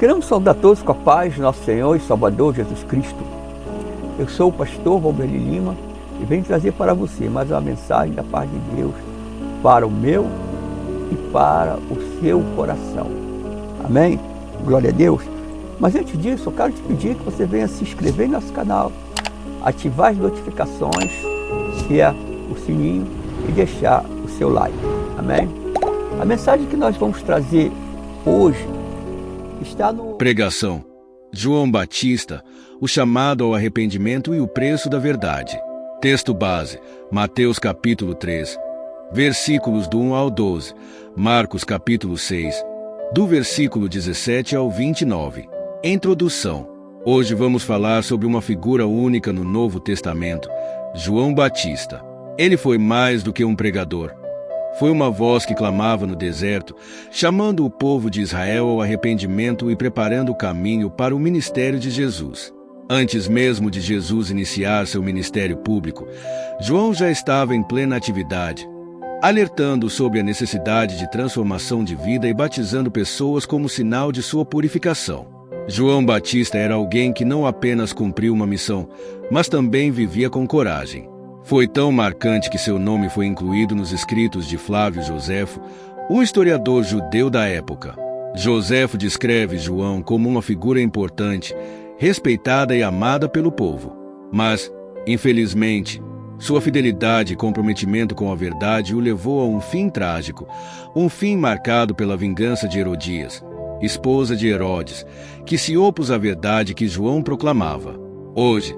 Queremos saudar todos com a paz, nosso Senhor e Salvador Jesus Cristo. Eu sou o pastor Valberli Lima e venho trazer para você mais uma mensagem da paz de Deus para o meu e para o seu coração. Amém? Glória a Deus. Mas antes disso, eu quero te pedir que você venha se inscrever no nosso canal, ativar as notificações, que é o sininho, e deixar o seu like. Amém? A mensagem que nós vamos trazer hoje está no... Pregação. João Batista, o chamado ao arrependimento e o preço da verdade. Texto base, Mateus capítulo 3, versículos do 1 ao 12, Marcos capítulo 6, do versículo 17 ao 29. Introdução. Hoje vamos falar sobre uma figura única no Novo Testamento, João Batista. Ele foi mais do que um pregador. Foi uma voz que clamava no deserto, chamando o povo de Israel ao arrependimento e preparando o caminho para o ministério de Jesus. Antes mesmo de Jesus iniciar seu ministério público, João já estava em plena atividade, alertando sobre a necessidade de transformação de vida e batizando pessoas como sinal de sua purificação. João Batista era alguém que não apenas cumpriu uma missão, mas também vivia com coragem. Foi tão marcante que seu nome foi incluído nos escritos de Flávio Joséfo, um historiador judeu da época. Joséfo descreve João como uma figura importante, respeitada e amada pelo povo. Mas, infelizmente, sua fidelidade e comprometimento com a verdade o levou a um fim trágico, um fim marcado pela vingança de Herodias, esposa de Herodes, que se opôs à verdade que João proclamava. Hoje,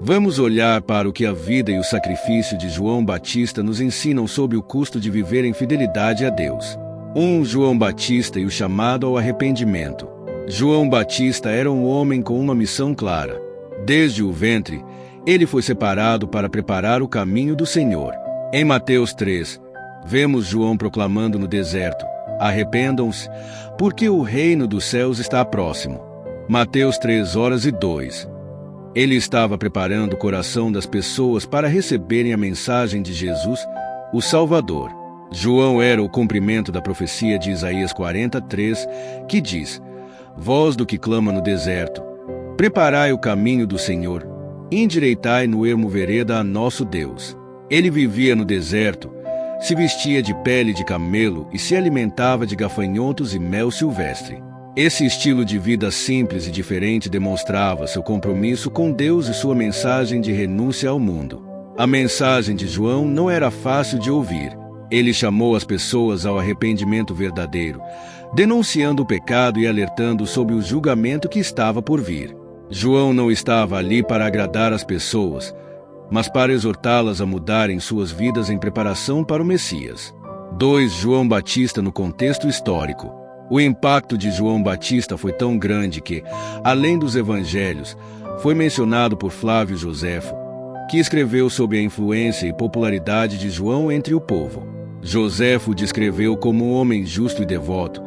vamos olhar para o que a vida e o sacrifício de João Batista nos ensinam sobre o custo de viver em fidelidade a Deus. João Batista e o chamado ao arrependimento. João Batista era um homem com uma missão clara. Desde o ventre, ele foi separado para preparar o caminho do Senhor. Em Mateus 3, vemos João proclamando no deserto: arrependam-se, porque o reino dos céus está próximo. Mateus 3:2. Ele estava preparando o coração das pessoas para receberem a mensagem de Jesus, o Salvador. João era o cumprimento da profecia de Isaías 43, que diz: voz do que clama no deserto, preparai o caminho do Senhor, endireitai no ermo vereda a nosso Deus. Ele vivia no deserto, se vestia de pele de camelo e se alimentava de gafanhotos e mel silvestre. Esse estilo de vida simples e diferente demonstrava seu compromisso com Deus e sua mensagem de renúncia ao mundo. A mensagem de João não era fácil de ouvir. Ele chamou as pessoas ao arrependimento verdadeiro, denunciando o pecado e alertando sobre o julgamento que estava por vir. João não estava ali para agradar as pessoas, mas para exortá-las a mudarem suas vidas em preparação para o Messias. 2. João Batista no contexto histórico. O impacto de João Batista foi tão grande que, além dos evangelhos, foi mencionado por Flávio Joséfo, que escreveu sobre a influência e popularidade de João entre o povo. Joséfo o descreveu como um homem justo e devoto,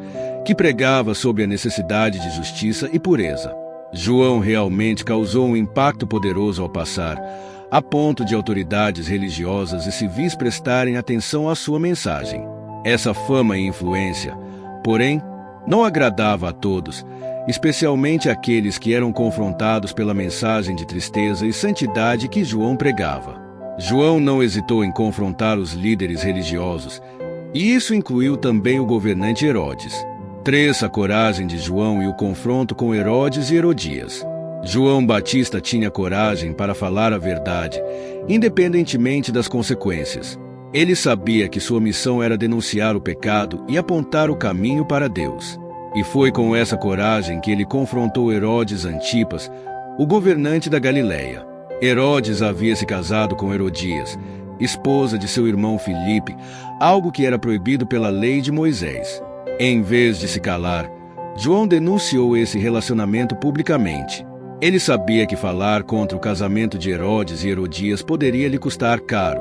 que pregava sobre a necessidade de justiça e pureza. João realmente causou um impacto poderoso ao passar, a ponto de autoridades religiosas e civis prestarem atenção à sua mensagem. Essa fama e influência, porém, não agradava a todos, especialmente aqueles que eram confrontados pela mensagem de tristeza e santidade que João pregava. João não hesitou em confrontar os líderes religiosos, e isso incluiu também o governante Herodes. 3. A coragem de João e o confronto com Herodes e Herodias. João Batista tinha coragem para falar a verdade, independentemente das consequências. Ele sabia que sua missão era denunciar o pecado e apontar o caminho para Deus. E foi com essa coragem que ele confrontou Herodes Antipas, o governante da Galileia. Herodes havia se casado com Herodias, esposa de seu irmão Filipe, algo que era proibido pela lei de Moisés. Em vez de se calar, João denunciou esse relacionamento publicamente. Ele sabia que falar contra o casamento de Herodes e Herodias poderia lhe custar caro,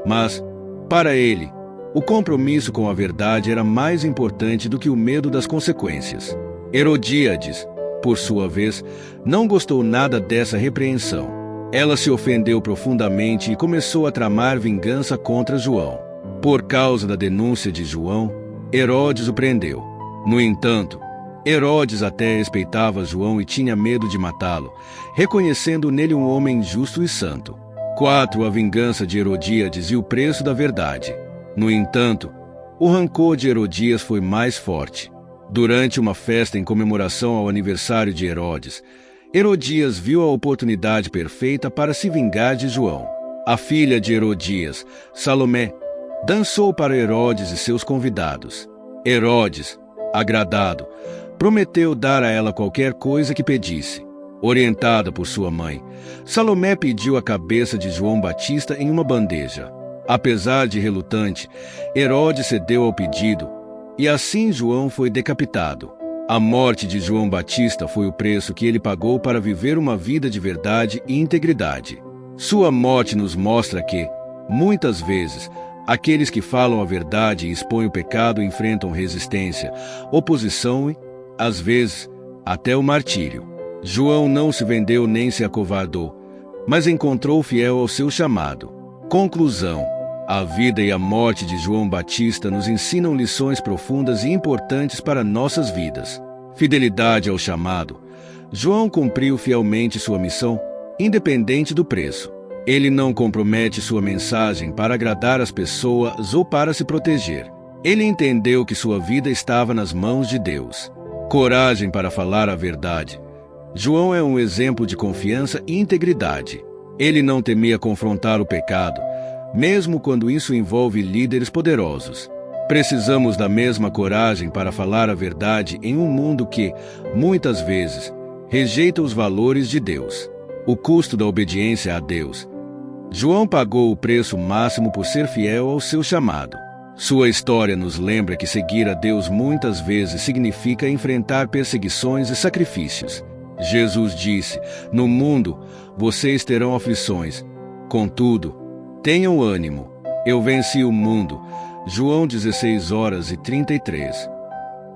mas, para ele, o compromisso com a verdade era mais importante do que o medo das consequências. Herodíades, por sua vez, não gostou nada dessa repreensão. Ela se ofendeu profundamente e começou a tramar vingança contra João. Por causa da denúncia de João, Herodes o prendeu. No entanto, Herodes até respeitava João e tinha medo de matá-lo, reconhecendo nele um homem justo e santo. 4. A vingança de Herodíades e o preço da verdade. No entanto, o rancor de Herodias foi mais forte. Durante uma festa em comemoração ao aniversário de Herodes, Herodias viu a oportunidade perfeita para se vingar de João. A filha de Herodias, Salomé, dançou para Herodes e seus convidados. Herodes, agradado, prometeu dar a ela qualquer coisa que pedisse. Orientada por sua mãe, Salomé pediu a cabeça de João Batista em uma bandeja. Apesar de relutante, Herodes cedeu ao pedido, e assim João foi decapitado. A morte de João Batista foi o preço que ele pagou para viver uma vida de verdade e integridade. Sua morte nos mostra que, muitas vezes, aqueles que falam a verdade e expõem o pecado enfrentam resistência, oposição e, às vezes, até o martírio. João não se vendeu nem se acovardou, mas encontrou fiel ao seu chamado. Conclusão: a vida e a morte de João Batista nos ensinam lições profundas e importantes para nossas vidas. Fidelidade ao chamado. João cumpriu fielmente sua missão, independente do preço. Ele não compromete sua mensagem para agradar as pessoas ou para se proteger. Ele entendeu que sua vida estava nas mãos de Deus. Coragem para falar a verdade. João é um exemplo de confiança e integridade. Ele não temia confrontar o pecado, mesmo quando isso envolve líderes poderosos. Precisamos da mesma coragem para falar a verdade em um mundo que, muitas vezes, rejeita os valores de Deus. O custo da obediência a Deus. João pagou o preço máximo por ser fiel ao seu chamado. Sua história nos lembra que seguir a Deus muitas vezes significa enfrentar perseguições e sacrifícios. Jesus disse: "No mundo vocês terão aflições. Contudo, tenham ânimo. Eu venci o mundo." João 16:33.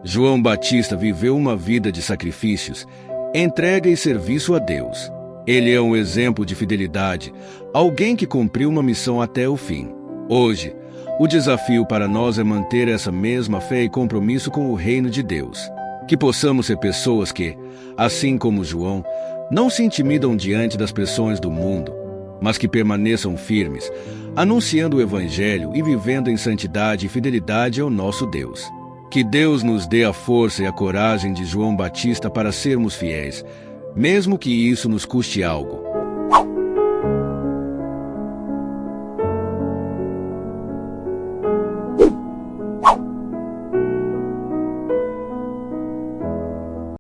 João Batista viveu uma vida de sacrifícios, entrega e serviço a Deus. Ele é um exemplo de fidelidade, alguém que cumpriu uma missão até o fim. Hoje, o desafio para nós é manter essa mesma fé e compromisso com o reino de Deus. Que possamos ser pessoas que, assim como João, não se intimidam diante das pressões do mundo, mas que permaneçam firmes, anunciando o Evangelho e vivendo em santidade e fidelidade ao nosso Deus. Que Deus nos dê a força e a coragem de João Batista para sermos fiéis, mesmo que isso nos custe algo.